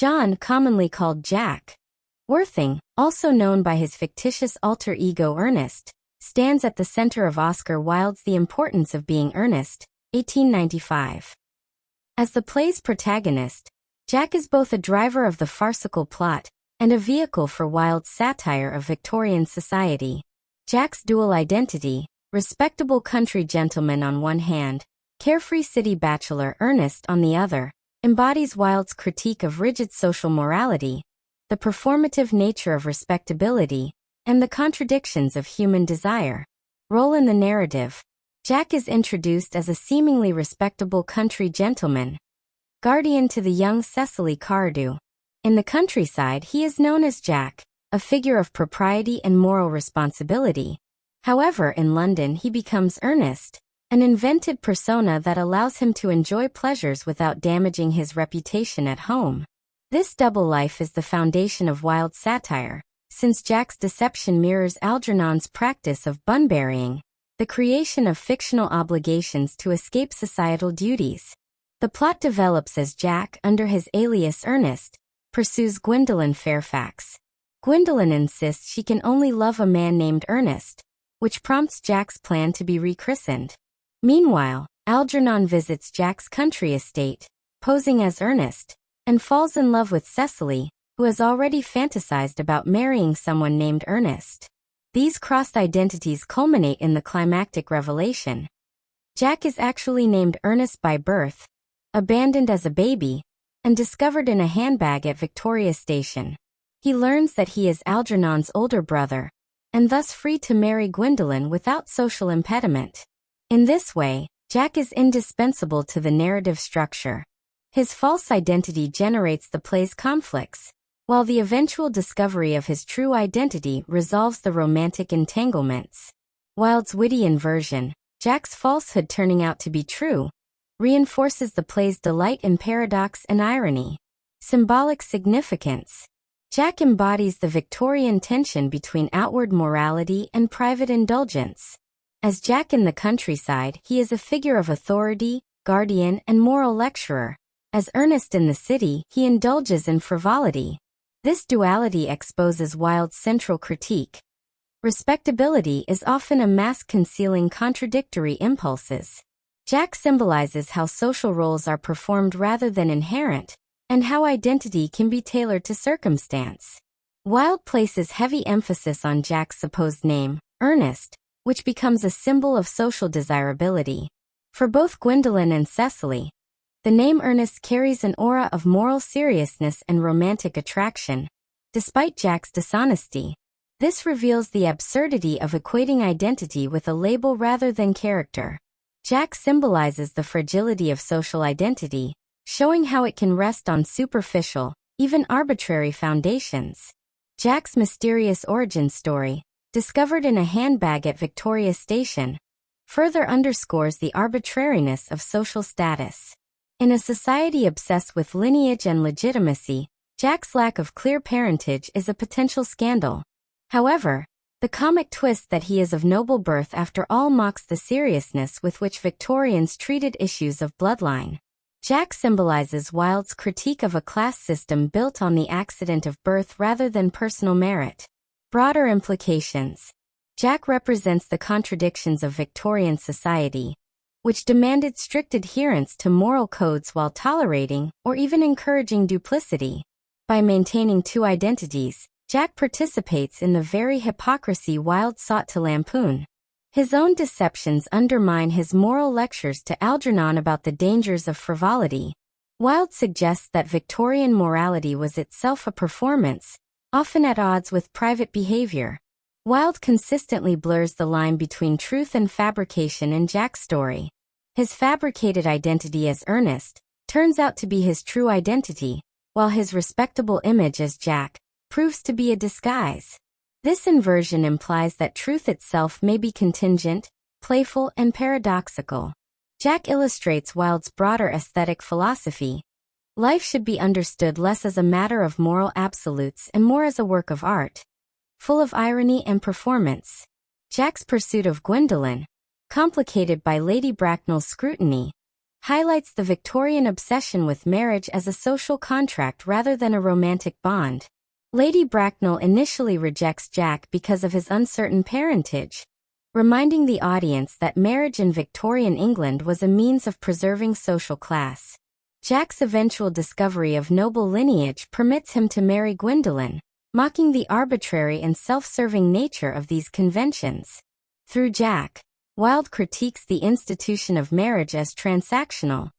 John, commonly called Jack. Worthing, also known by his fictitious alter ego Ernest, stands at the center of Oscar Wilde's The Importance of Being Earnest, 1895. As the play's protagonist, Jack is both a driver of the farcical plot and a vehicle for Wilde's satire of Victorian society. Jack's dual identity, respectable country gentleman on one hand, carefree city bachelor Ernest on the other, embodies Wilde's critique of rigid social morality, the performative nature of respectability, and the contradictions of human desire. Role in the narrative. Jack is introduced as a seemingly respectable country gentleman, guardian to the young Cecily Cardew. In the countryside, he is known as Jack, a figure of propriety and moral responsibility. However, in London he becomes Ernest, an invented persona that allows him to enjoy pleasures without damaging his reputation at home. This double life is the foundation of Wilde's satire, since Jack's deception mirrors Algernon's practice of bun-burying, the creation of fictional obligations to escape societal duties. The plot develops as Jack, under his alias Ernest, pursues Gwendolen Fairfax. Gwendolen insists she can only love a man named Ernest, which prompts Jack's plan to be rechristened. Meanwhile, Algernon visits Jack's country estate, posing as Ernest, and falls in love with Cecily, who has already fantasized about marrying someone named Ernest. These crossed identities culminate in the climactic revelation. Jack is actually named Ernest by birth, abandoned as a baby, and discovered in a handbag at Victoria Station. He learns that he is Algernon's older brother, and thus free to marry Gwendolen without social impediment. In this way, Jack is indispensable to the narrative structure. His false identity generates the play's conflicts, while the eventual discovery of his true identity resolves the romantic entanglements. Wilde's witty inversion, Jack's falsehood turning out to be true, reinforces the play's delight in paradox and irony. Symbolic significance. Jack embodies the Victorian tension between outward morality and private indulgence. As Jack in the countryside, he is a figure of authority, guardian, and moral lecturer. As Ernest in the city, he indulges in frivolity. This duality exposes Wilde's central critique. Respectability is often a mask concealing contradictory impulses. Jack symbolizes how social roles are performed rather than inherent, and how identity can be tailored to circumstance. Wilde places heavy emphasis on Jack's supposed name, Ernest, which becomes a symbol of social desirability. For both Gwendolen and Cecily, the name Ernest carries an aura of moral seriousness and romantic attraction, despite Jack's dishonesty. This reveals the absurdity of equating identity with a label rather than character. Jack symbolizes the fragility of social identity, showing how it can rest on superficial, even arbitrary foundations. Jack's mysterious origin story, discovered in a handbag at Victoria Station, further underscores the arbitrariness of social status. In a society obsessed with lineage and legitimacy, Jack's lack of clear parentage is a potential scandal. However, the comic twist that he is of noble birth after all mocks the seriousness with which Victorians treated issues of bloodline. Jack symbolizes Wilde's critique of a class system built on the accident of birth rather than personal merit. Broader implications. Jack represents the contradictions of Victorian society, which demanded strict adherence to moral codes while tolerating or even encouraging duplicity. By maintaining two identities, Jack participates in the very hypocrisy Wilde sought to lampoon. His own deceptions undermine his moral lectures to Algernon about the dangers of frivolity. Wilde suggests that Victorian morality was itself a performance, often at odds with private behavior. Wilde consistently blurs the line between truth and fabrication in Jack's story. His fabricated identity as Ernest turns out to be his true identity, while his respectable image as Jack proves to be a disguise. This inversion implies that truth itself may be contingent, playful, and paradoxical. Jack illustrates Wilde's broader aesthetic philosophy. Life should be understood less as a matter of moral absolutes and more as a work of art, full of irony and performance. Jack's pursuit of Gwendolen, complicated by Lady Bracknell's scrutiny, highlights the Victorian obsession with marriage as a social contract rather than a romantic bond. Lady Bracknell initially rejects Jack because of his uncertain parentage, reminding the audience that marriage in Victorian England was a means of preserving social class. Jack's eventual discovery of noble lineage permits him to marry Gwendolen, mocking the arbitrary and self-serving nature of these conventions. Through Jack, Wilde critiques the institution of marriage as transactional,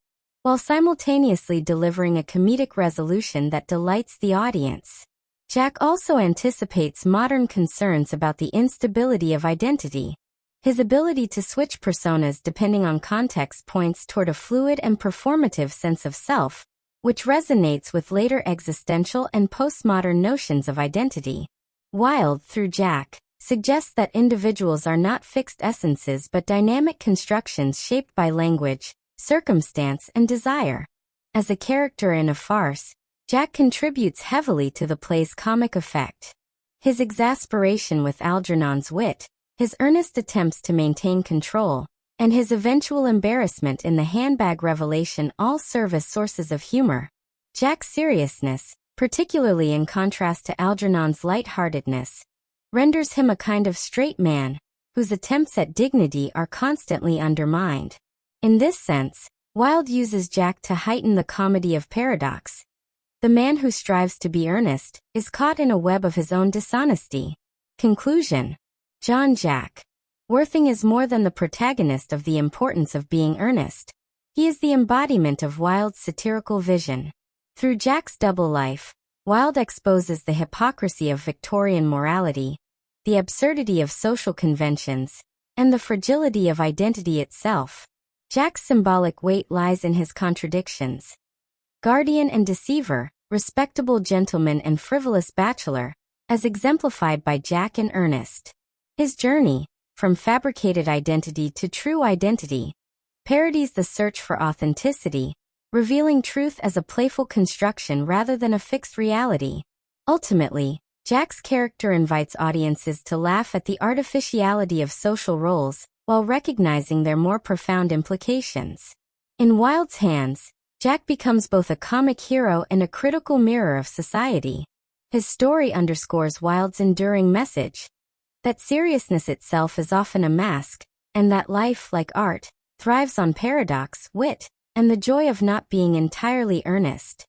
while simultaneously delivering a comedic resolution that delights the audience. Jack also anticipates modern concerns about the instability of identity. His ability to switch personas depending on context points toward a fluid and performative sense of self, which resonates with later existential and postmodern notions of identity. Wilde, through Jack, suggests that individuals are not fixed essences but dynamic constructions shaped by language, circumstance, and desire. As a character in a farce, Jack contributes heavily to the play's comic effect. His exasperation with Algernon's wit, his earnest attempts to maintain control, and his eventual embarrassment in the handbag revelation all serve as sources of humor. Jack's seriousness, particularly in contrast to Algernon's lightheartedness, renders him a kind of straight man, whose attempts at dignity are constantly undermined. In this sense, Wilde uses Jack to heighten the comedy of paradox. The man who strives to be earnest is caught in a web of his own dishonesty. Conclusion. John Jack Worthing is more than the protagonist of The Importance of Being Earnest. He is the embodiment of Wilde's satirical vision. Through Jack's double life, Wilde exposes the hypocrisy of Victorian morality, the absurdity of social conventions, and the fragility of identity itself. Jack's symbolic weight lies in his contradictions. Guardian and deceiver, respectable gentleman and frivolous bachelor, as exemplified by Jack and Ernest. His journey, from fabricated identity to true identity, parodies the search for authenticity, revealing truth as a playful construction rather than a fixed reality. Ultimately, Jack's character invites audiences to laugh at the artificiality of social roles, while recognizing their more profound implications. In Wilde's hands, Jack becomes both a comic hero and a critical mirror of society. His story underscores Wilde's enduring message, that seriousness itself is often a mask, and that life, like art, thrives on paradox, wit, and the joy of not being entirely earnest.